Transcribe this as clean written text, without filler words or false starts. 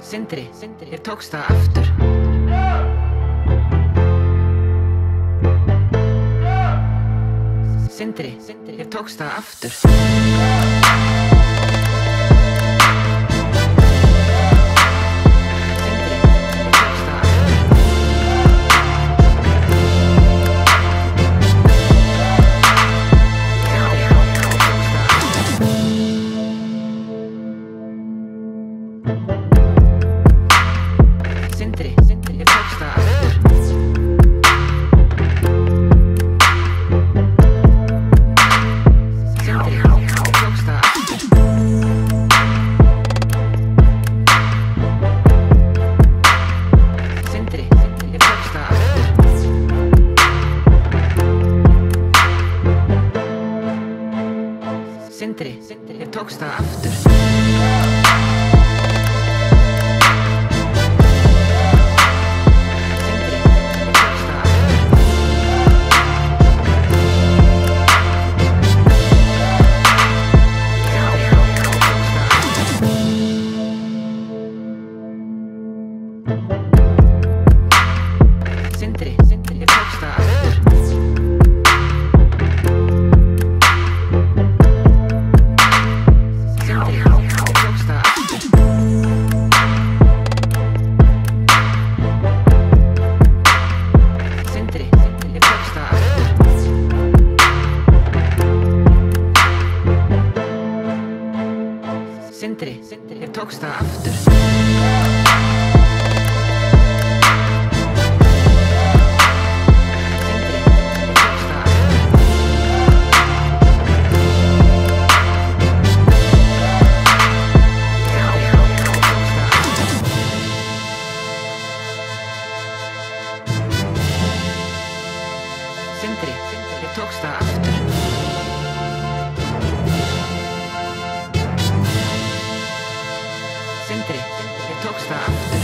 Sindri, ég tókst það aftur. Sindri, ég tókst það aftur. Sindri, ég tókst það aftur. Sindri, ég tókst það aftur. Sindri, ég tókst það aftur. Sindri, ég tókst það aftur. Sindri, ég tókst það aftur. Sindri, ég tókst það aftur. Sindri, ég tókst það aftur. Sindri, ég tókst það aftur. Sindri, ég tókst það aftur. Sindri, ég tókst það aftur.